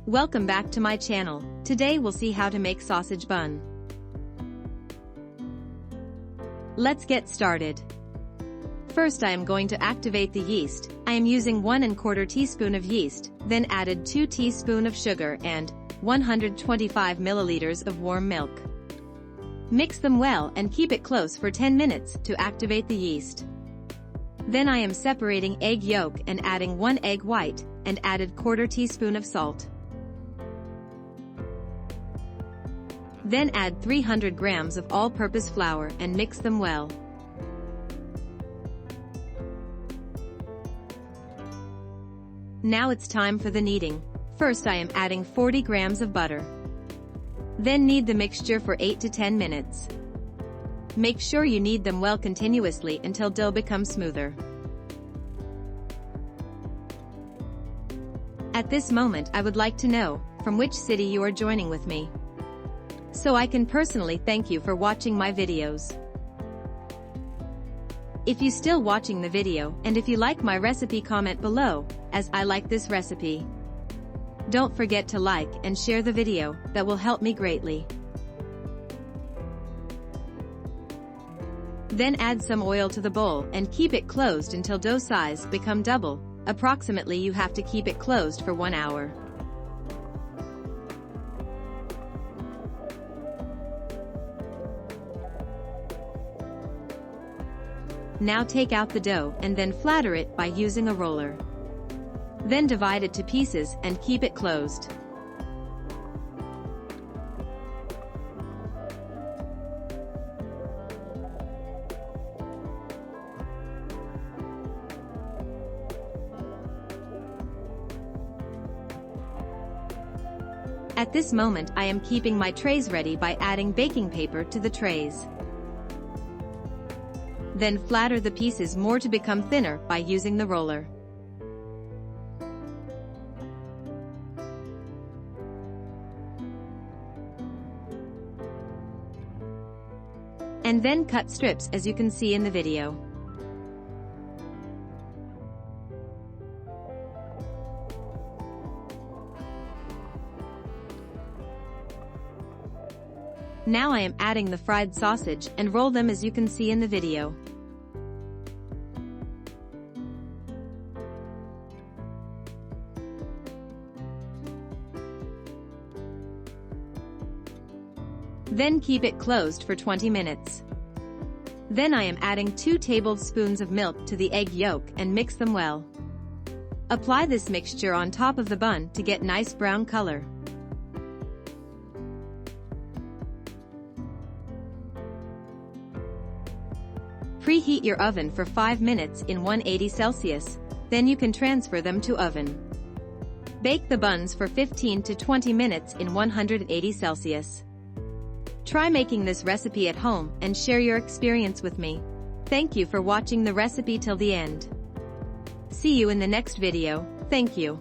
Welcome back to my channel. Today we'll see how to make sausage bun. Let's get started. First I am going to activate the yeast. I am using 1¼ teaspoon of yeast, then added 2 teaspoons of sugar and 125 milliliters of warm milk. Mix them well and keep it close for 10 minutes to activate the yeast. Then I am separating egg yolk and adding 1 egg white and added 1/4 teaspoon of salt. Then add 300 grams of all-purpose flour and mix them well. Now it's time for the kneading. First I am adding 40 grams of butter. Then knead the mixture for 8 to 10 minutes. Make sure you knead them well continuously until dough becomes smoother. At this moment I would like to know from which city you are joining with me, so I can personally thank you for watching my videos. If you still watching the video and if you like my recipe, comment below, as I like this recipe. Don't forget to like and share the video, that will help me greatly. Then add some oil to the bowl and keep it closed until dough size become double. Approximately you have to keep it closed for 1 hour. Now take out the dough and then flatter it by using a roller. Then divide it to pieces and keep it closed. At this moment I am keeping my trays ready by adding baking paper to the trays. Then flatter the pieces more to become thinner by using the roller. And then cut strips as you can see in the video. Now I am adding the fried sausage and roll them as you can see in the video. Then keep it closed for 20 minutes. Then I am adding 2 tablespoons of milk to the egg yolk and mix them well. Apply this mixture on top of the bun to get nice brown color. Preheat your oven for 5 minutes in 180 Celsius, then you can transfer them to oven. Bake the buns for 15 to 20 minutes in 180 Celsius. Try making this recipe at home and share your experience with me. Thank you for watching the recipe till the end. See you in the next video. Thank you.